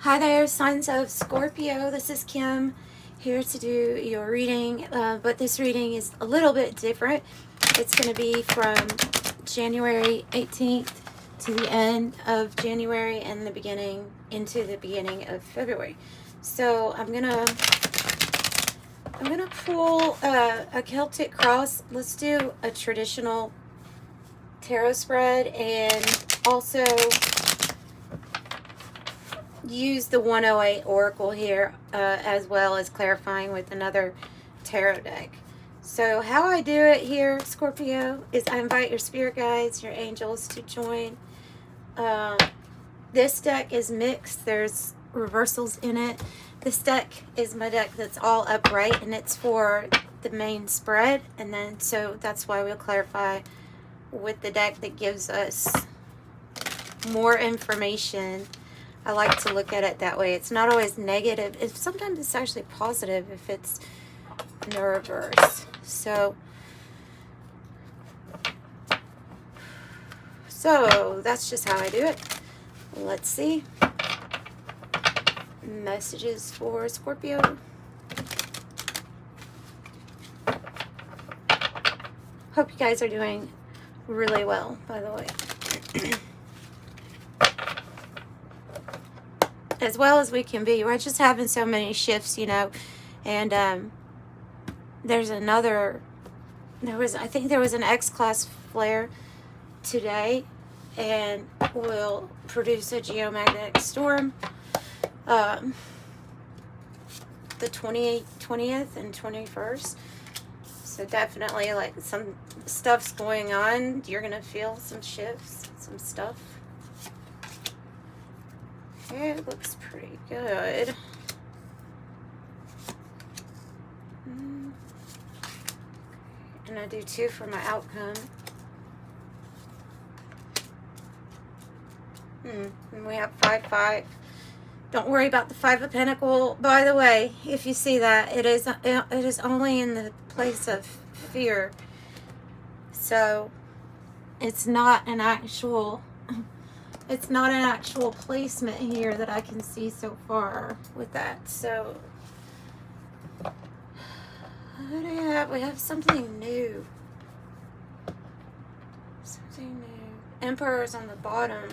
Hi there, signs of Scorpio. This is Kim here to do your reading, but this reading is a little bit different. It's going to be from January 18th to the end of January and the beginning into the beginning of February. So I'm gonna pull a Celtic cross. Let's do a traditional tarot spread and also use the 108 Oracle here as well as clarifying with another tarot deck. So how I do it here, Scorpio, is I invite your spirit guides, your angels to join. This deck is mixed. There's reversals in it. This deck is my deck that's all upright, and it's for the main spread. And then so that's why we'll clarify with the deck that gives us more information. I like to look at it that way. It's not always negative. Sometimes it's actually positive if it's in the reverse. So that's just how I do it. Let's see. Messages for Scorpio. Hope you guys are doing really well, by the way. As well as we can be. We're just having so many shifts, you know, and there's another, I think there was an X-class flare today, and will produce a geomagnetic storm the 20th and 21st. So definitely, like, some stuff's going on. You're gonna feel some shifts, some stuff. Okay, it looks pretty good. And I do 2 for my outcome. And we have 5-5. Don't worry about the 5 of Pentacles. By the way, if you see that, it is only in the place of fear. So it's not an actual placement here that I can see so far with that. So what do we have? We have something new. Something new. Emperor's on the bottom.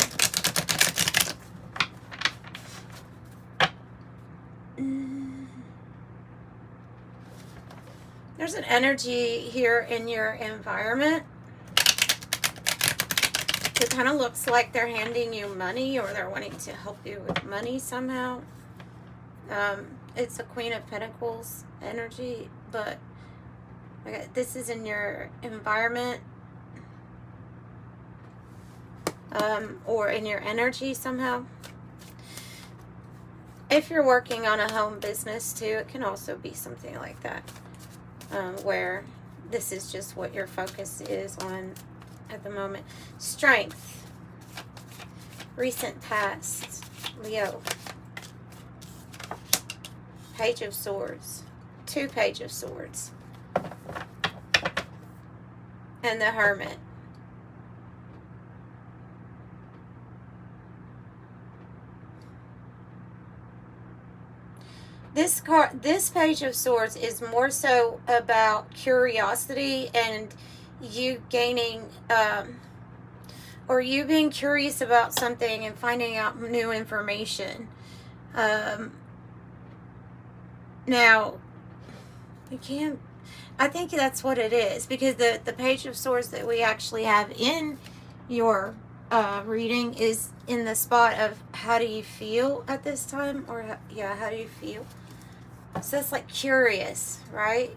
There's an energy here in your environment. It kind of looks like they're handing you money, or they're wanting to help you with money somehow. It's a Queen of Pentacles energy, but okay, this is in your environment, or in your energy somehow. If you're working on a home business too, it can also be something like that, where this is just what your focus is on at the moment. Strength. Recent past. Leo. Page of Swords. 2 Page of Swords. And the Hermit. This Page of Swords is more so about curiosity and you gaining, or you being curious about something and finding out new information. Now, I think that's what it is, because the Page of Swords that we actually have in your reading is in the spot of how do you feel at this time, or how do you feel? So it's like curious, right?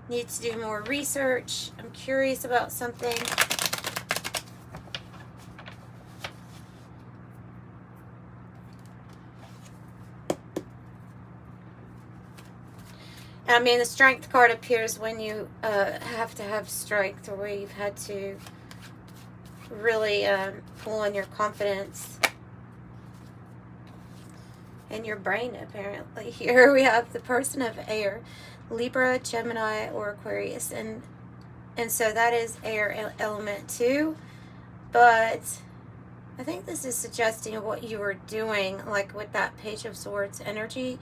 Need to do more research. I'm curious about something. I mean, the Strength card appears when you have to have strength, or where you've had to really pull on your confidence and your brain, apparently. Here we have the person of air, Libra, Gemini, or Aquarius, and so that is air element too. But I think this is suggesting what you were doing, like with that Page of Swords energy,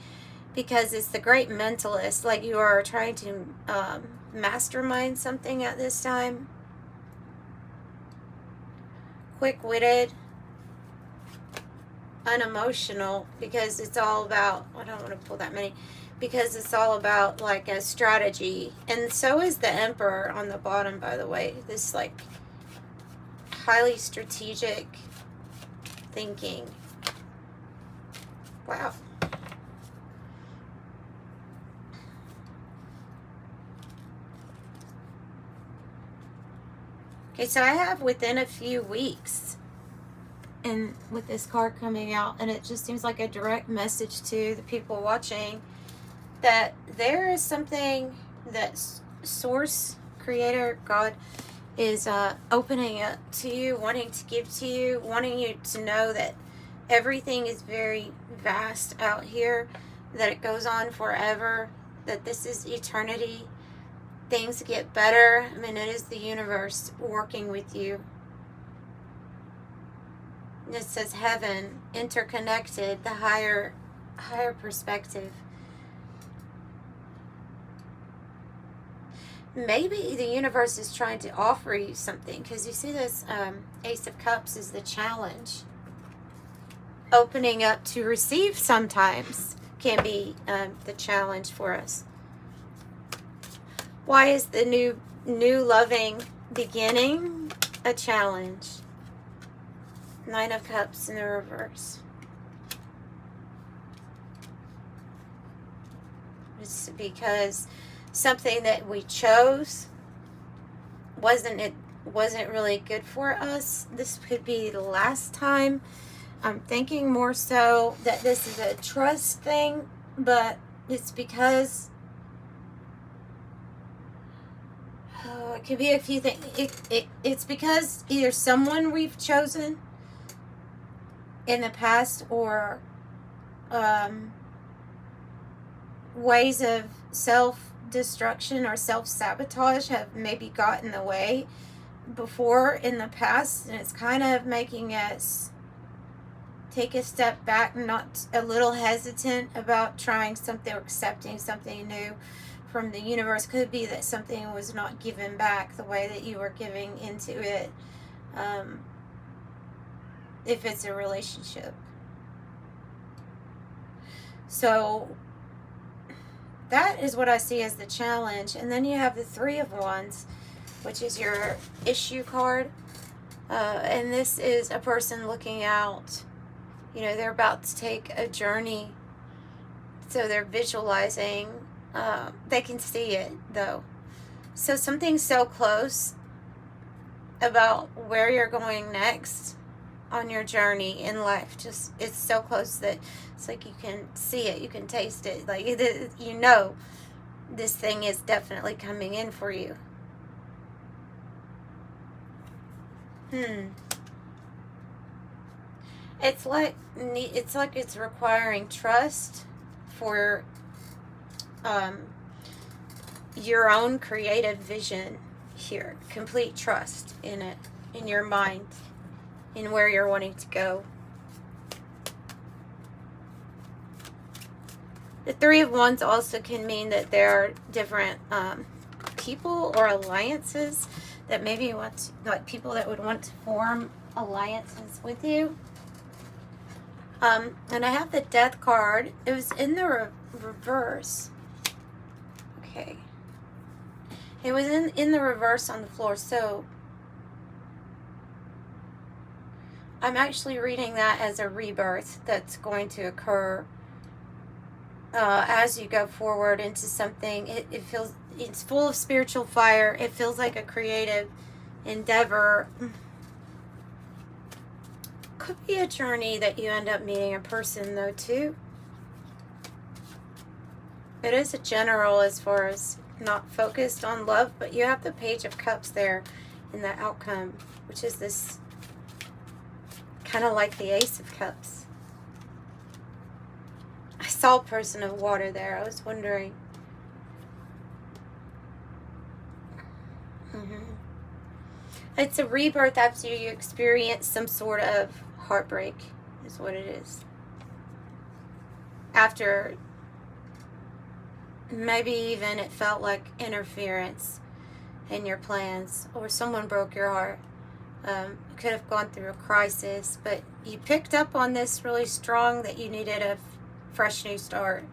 because it's the great mentalist, like you are trying to mastermind something at this time. Quick-witted, unemotional, because it's all about, I don't want to pull that many, because it's all about like a strategy. And so is the Emperor on the bottom, by the way. This like highly strategic thinking. Wow. Okay, so I have within a few weeks, and with this card coming out, and it just seems like a direct message to the people watching that there is something that Source, Creator, God is opening up to you, wanting to give to you, wanting you to know that everything is very vast out here, that it goes on forever, that this is eternity. Things get better. I mean, it is the universe working with you. It says heaven, interconnected, the higher perspective. Maybe the universe is trying to offer you something, because you see this Ace of Cups is the challenge. Opening up to receive sometimes can be the challenge for us. Why is the new loving beginning a challenge? Nine of Cups in the reverse. It's because something that we chose wasn't really good for us. This could be the last time. I'm thinking more so that this is a trust thing, but it's because it could be a few things. It's because either someone we've chosen in the past, or ways of self-destruction or self-sabotage have maybe gotten in the way before in the past, and it's kind of making us take a step back, not a little hesitant about trying something or accepting something new from the universe. Could be that something was not given back the way that you were giving into it, if it's a relationship. So that is what I see as the challenge. And then you have the Three of Wands, which is your issue card, and this is a person looking out. You know, they're about to take a journey, so they're visualizing. They can see it, though. So something's so close about where you're going next on your journey in life. Just, it's so close that it's like you can see it, you can taste it. Like, you know this thing is definitely coming in for you. It's like it's requiring trust for your own creative vision here. Complete trust in it, in your mind, in where you're wanting to go. The Three of Wands also can mean that there are different people or alliances that maybe you want to, like people that would want to form alliances with you. And I have the Death card. It was in the reverse. Okay. It was in the reverse on the floor. So I'm actually reading that as a rebirth that's going to occur as you go forward into something. It feels, it's full of spiritual fire. It feels like a creative endeavor. Could be a journey that you end up meeting a person, though, too. It is a general as far as not focused on love, but you have the Page of Cups there in the outcome, which is this kind of like the Ace of Cups. I saw a person of water there. I was wondering. It's a rebirth after you experience some sort of Heartbreak is what it is. After maybe even it felt like interference in your plans, or someone broke your heart. Could have gone through a crisis, but you picked up on this really strong that you needed a fresh new start,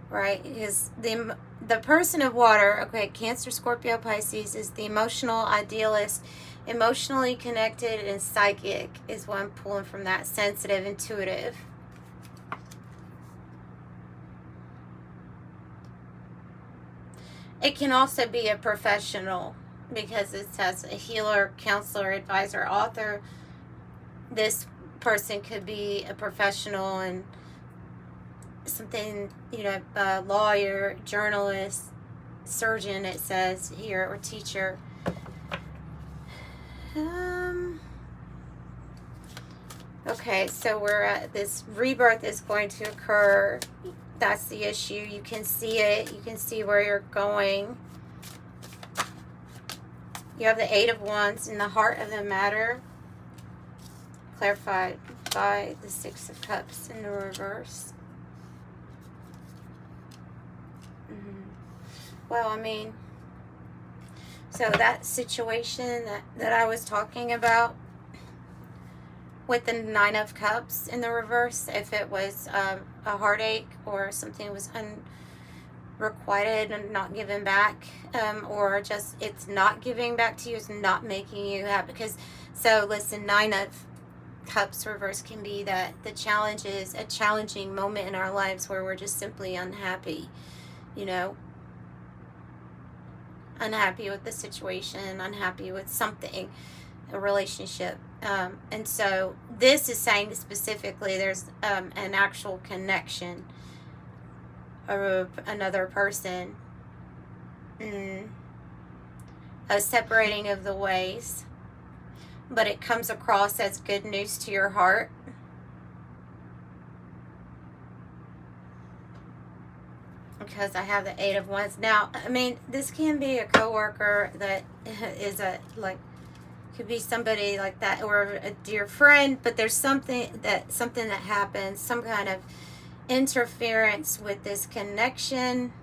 right? Because the person of water, okay, Cancer, Scorpio, Pisces, is the emotional idealist, emotionally connected and psychic is what I'm pulling from that. Sensitive, intuitive. It can also be a professional, because it says a healer, counselor, advisor, author. This person could be a professional and something, you know, a lawyer, journalist, surgeon, it says here, or teacher. Okay, so we're at this rebirth is going to occur. That's the issue. You can see it. You can see where you're going. You have the Eight of Wands in the heart of the matter, clarified by the Six of Cups in the reverse. Well, I mean, so that situation that I was talking about with the Nine of Cups in the reverse, if it was a heartache or something was unrequited and not given back, or just it's not giving back to you, it's not making you happy. Because, so listen, Nine of Cups reverse can be that the challenge is a challenging moment in our lives where we're just simply unhappy, you know, unhappy with the situation, unhappy with something, a relationship. And so this is saying specifically there's an actual connection of another person, a separating of the ways, but it comes across as good news to your heart. Because I have the Eight of Wands. Now, I mean, this can be a coworker that is could be somebody like that, or a dear friend, but there's something that happens, some kind of interference with this connection.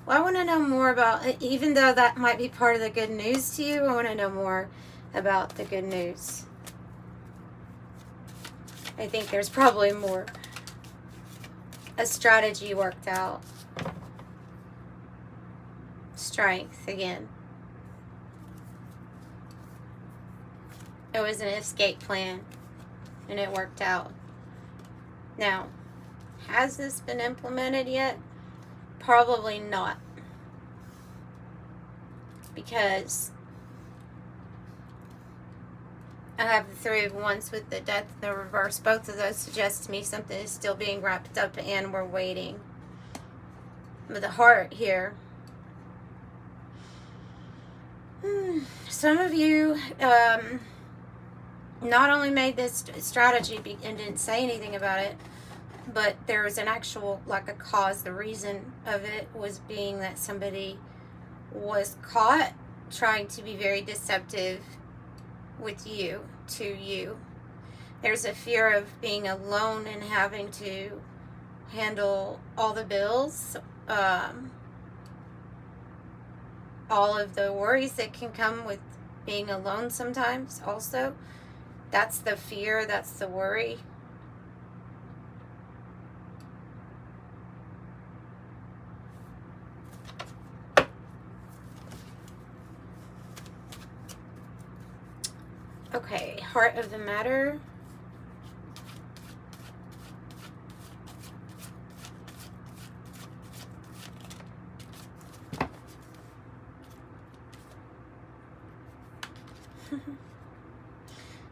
Well, I want to know more about, even though that might be part of the good news to you, I want to know more about the good news. I think there's probably more. A strategy worked out. Strength again. It was an escape plan, and it worked out. Now, has this been implemented yet? Probably not. Because I have the Three of Wands with the Death in the reverse. Both of those suggest to me something is still being wrapped up and we're waiting. With the heart here. Some of you not only made this strategy and didn't say anything about it, but there was an actual, like, a cause. The reason of it was being that somebody was caught trying to be very deceptive with you, to you. There's a fear of being alone and having to handle all the bills, all of the worries that can come with being alone sometimes also. That's the fear, that's the worry. Okay, heart of the matter.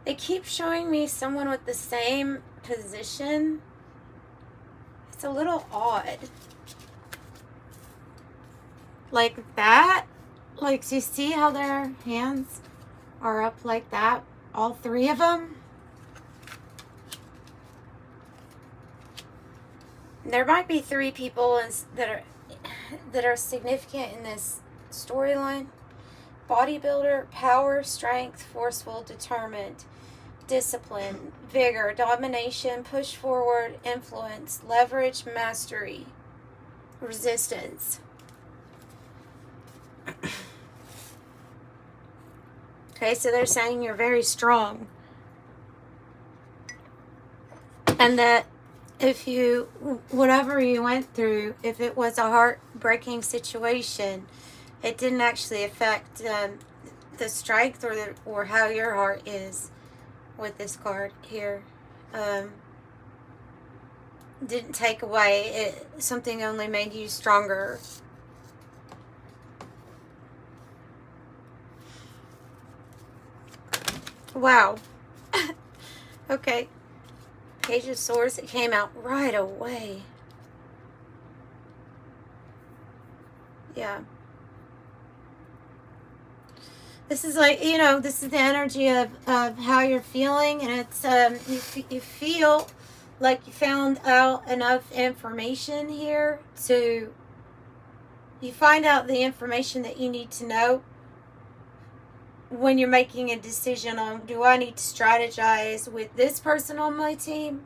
They keep showing me someone with the same position. It's a little odd. Like that. Like, do you see how their hands are up like that? All three of them. There might be three people that are significant in this storyline. bodybuilder, power, strength, forceful, determined, discipline, vigor, domination, push forward, influence, leverage, mastery, resistance. Okay, so they're saying you're very strong. And that if you, whatever you went through, if it was a heartbreaking situation, it didn't actually affect the strength or how your heart is with this card here. Didn't take away it. Something only made you stronger. Wow. Okay. Page of Swords, it came out right away. Yeah. This is like, you know, this is the energy of how you're feeling, and it's, you feel like you found out enough information here to, you find out the information that you need to know when you're making a decision on, do I need to strategize with this person on my team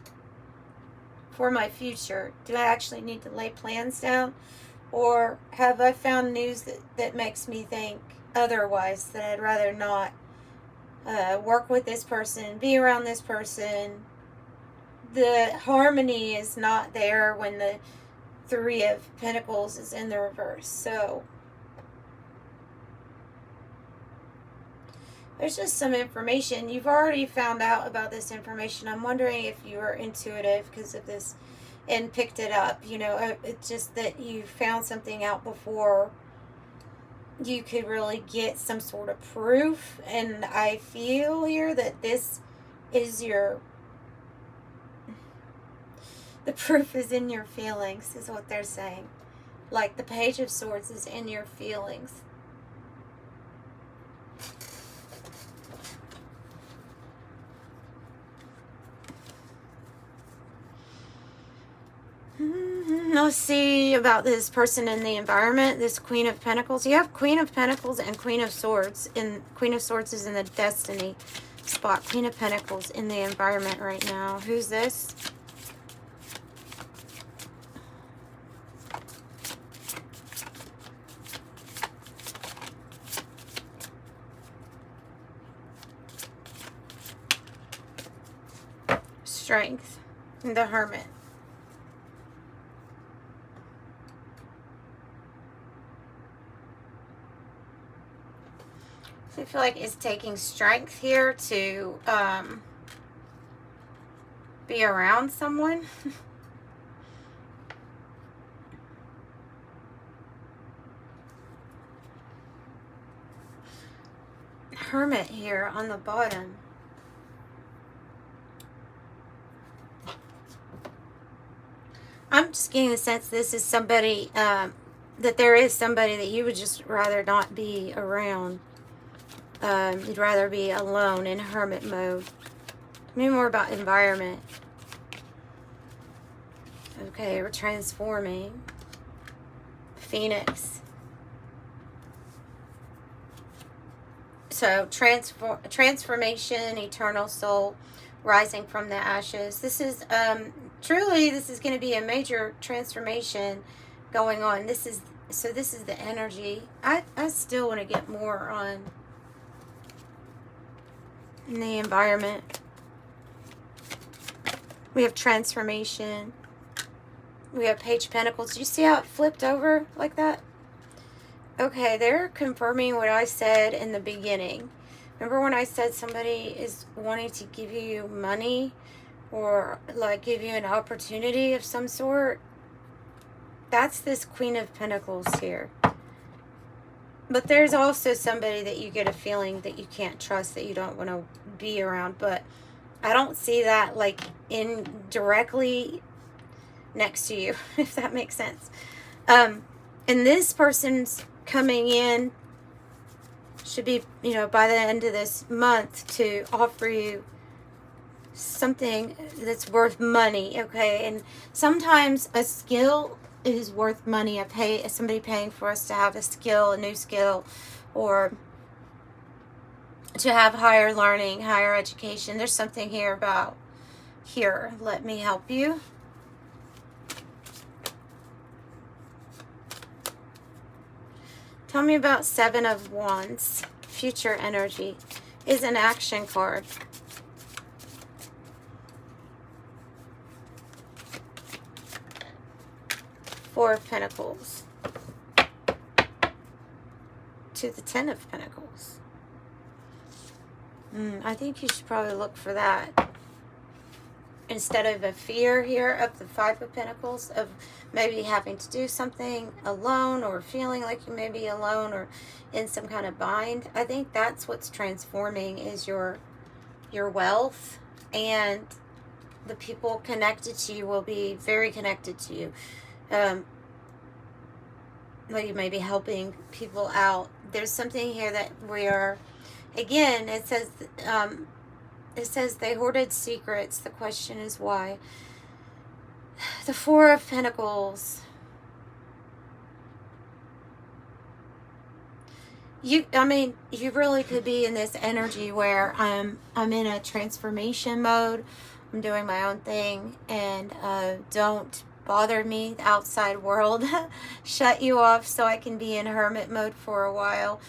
for my future? Do I actually need to lay plans down? Or have I found news that makes me think otherwise, that I'd rather not work with this person, be around this person? The harmony is not there when the Three of Pentacles is in the reverse. So there's just some information. You've already found out about this information. I'm wondering if you were intuitive because of this and picked it up. You know, it's just that you found something out before you could really get some sort of proof. And I feel here that this is your... the proof is in your feelings, is what they're saying. Like the Page of Swords is in your feelings. Let's see about this person in the environment, this Queen of Pentacles. You have Queen of Pentacles and Queen of Swords. And Queen of Swords is in the Destiny spot. Queen of Pentacles in the environment right now. Who's this? Strength. The Hermit. I feel like it's taking strength here to be around someone. Hermit here on the bottom. I'm just getting the sense this is somebody, that there is somebody that you would just rather not be around. You'd rather be alone in hermit mode. Maybe more about environment. Okay, we're transforming. Phoenix. So, transformation, eternal soul, rising from the ashes. This is, truly, this is going to be a major transformation going on. This is the energy. I still want to get more on in the environment. We have transformation. We have Page of Pentacles. Do you see how it flipped over like that? Okay, they're confirming what I said in the beginning. Remember when I said somebody is wanting to give you money or like give you an opportunity of some sort? That's this Queen of Pentacles here. But there's also somebody that you get a feeling that you can't trust, that you don't want to be around. But I don't see that like directly next to you, if that makes sense. And this person's coming in, should be, you know, by the end of this month to offer you something that's worth money, okay? And sometimes a skill is worth money. Somebody paying for us to have a skill, a new skill, or to have higher learning, higher education. There's something here about here. Let me help you. Tell me about Seven of Wands. Future energy is an action card. Four of Pentacles to the Ten of Pentacles. I think you should probably look for that. Instead of a fear here of the Five of Pentacles, of maybe having to do something alone, or feeling like you may be alone or in some kind of bind. I think that's what's transforming, is your wealth, and the people connected to you will be very connected to you. Like you may be helping people out. There's something here that we are, again, it says they hoarded secrets. The question is why. The Four of Pentacles. You really could be in this energy where I'm in a transformation mode. I'm doing my own thing, and don't bother me, the outside world. Shut you off so I can be in hermit mode for a while.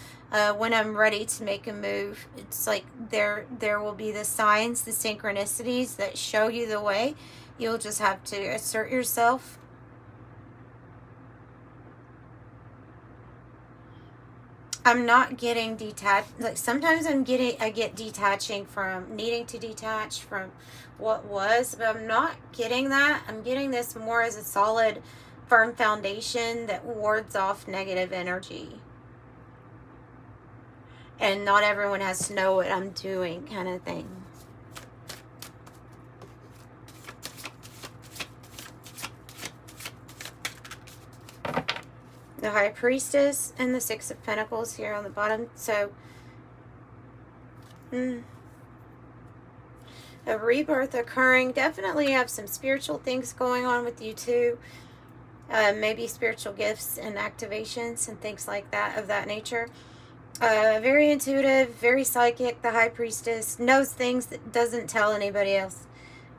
When I'm ready to make a move, it's like there will be the signs, the synchronicities that show you the way. You'll just have to assert yourself. I'm not getting detached. Like sometimes I get detaching from needing to detach from what was, but I'm not getting that. I'm getting this more as a solid, firm foundation that wards off negative energy. And not everyone has to know what I'm doing, kind of thing. The High Priestess and the Six of Pentacles here on the bottom. So, a rebirth occurring. Definitely have some spiritual things going on with you too. Maybe spiritual gifts and activations and things like that, of that nature. Very intuitive, very psychic. The High Priestess knows things that doesn't tell anybody else.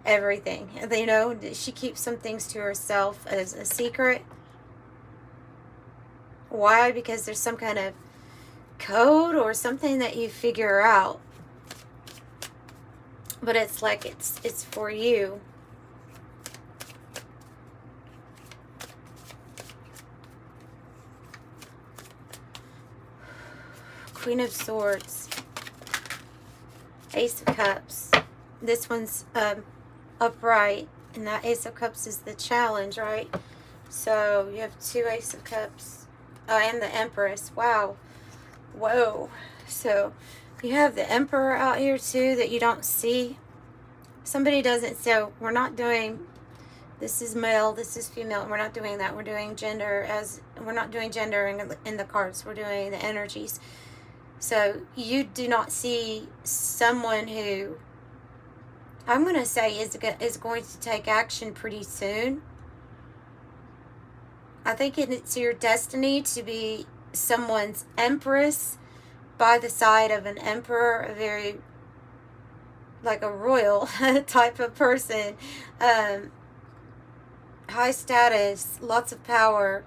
Everything. You know, she keeps some things to herself as a secret. Why? Because there's some kind of code or something that you figure out. But it's like it's for you. Queen of Swords. Ace of Cups. This one's upright, and that Ace of Cups is the challenge, right? So you have two Ace of Cups. And the Empress. Wow. Whoa. So you have the Emperor out here too that you don't see. Somebody doesn't. So we're not doing, this is male, this is female. We're not doing that. We're doing gender as, we're not doing gender in the cards. We're doing the energies. So you do not see someone who, I'm going to say is going to take action pretty soon. I think it's your destiny to be someone's empress by the side of an emperor, a very, like a royal type of person. High status, lots of power.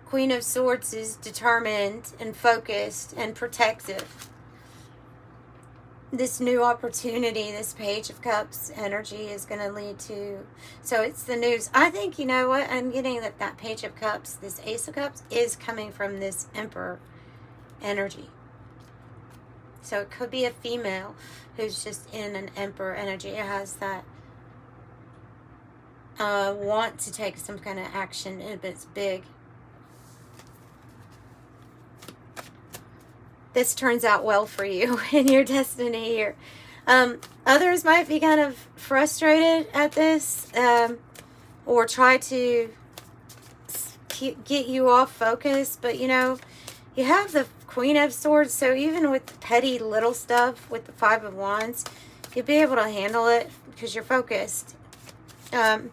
Queen of Swords is determined and focused and protective. This new opportunity, this Page of Cups energy is going to lead to, so it's the news. I think, you know what, I'm getting that Page of Cups, this Ace of Cups, is coming from this Emperor energy. So it could be a female who's just in an Emperor energy. It has that want to take some kind of action, but it's big. This turns out well for you in your destiny here. Others might be kind of frustrated at this, or try to get you off focus. But, you know, you have the Queen of Swords, so even with the petty little stuff, with the Five of Wands, you'll be able to handle it because you're focused. And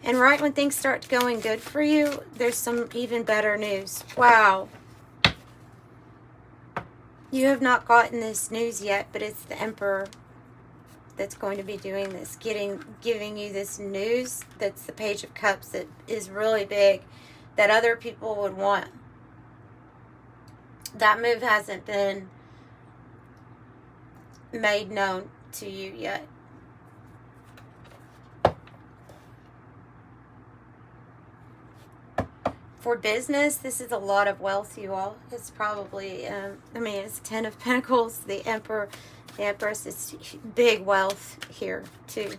right when things start going good for you, there's some even better news. Wow. You have not gotten this news yet, but it's the Emperor that's going to be doing this, giving you this news that's the Page of Cups, that is really big, that other people would want. That move hasn't been made known to you yet. For business, this is a lot of wealth, you all. It's probably, I mean, it's 10 of Pentacles, the Emperor, the Empress. It's big wealth here, too.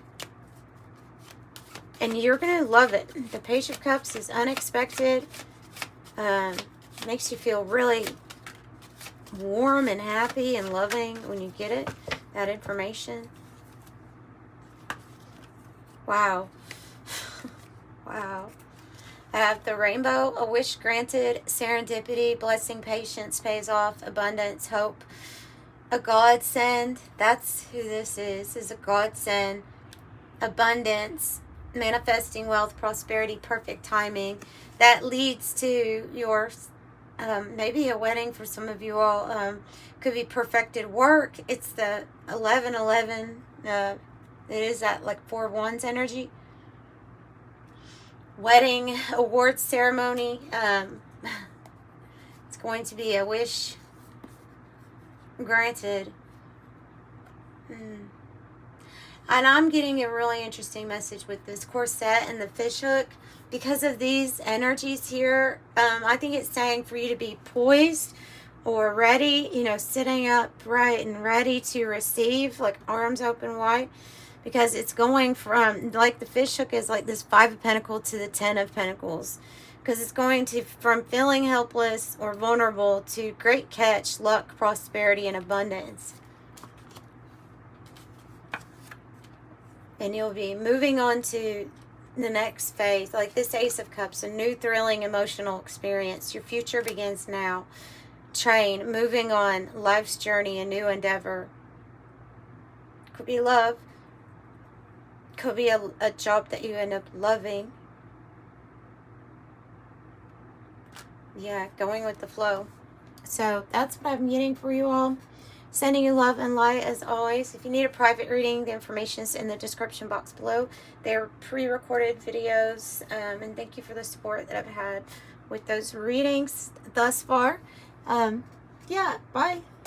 And you're going to love it. The Page of Cups is unexpected. Makes you feel really warm and happy and loving when you get it, that information. Wow. Wow. I have the Rainbow, a wish granted, serendipity, blessing, patience, pays off, abundance, hope, a godsend. That's who this is a godsend, abundance, manifesting wealth, prosperity, perfect timing. That leads to your, maybe a wedding for some of you all. Could be perfected work. It's the 1111. It is that like 4 wands energy. Wedding, awards ceremony. It's going to be a wish granted. And I'm getting a really interesting message with this corset and the fish hook. Because of these energies here, I think it's saying for you to be poised or ready, you know, sitting upright and ready to receive, like arms open wide. Because it's going from, like the fish hook is like this 5 of Pentacles to the 10 of Pentacles. Because it's going to, from feeling helpless or vulnerable to great catch, luck, prosperity, and abundance. And you'll be moving on to the next phase. Like this Ace of Cups, a new thrilling emotional experience. Your future begins now. Train, moving on, life's journey, a new endeavor. Could be love. Could be a job that you end up loving. Yeah, going with the flow. So that's what I'm getting for you all. Sending you love and light as always. If you need a private reading, the information is in the description box below. They're pre-recorded videos. And thank you for the support that I've had with those readings thus far. Yeah, bye.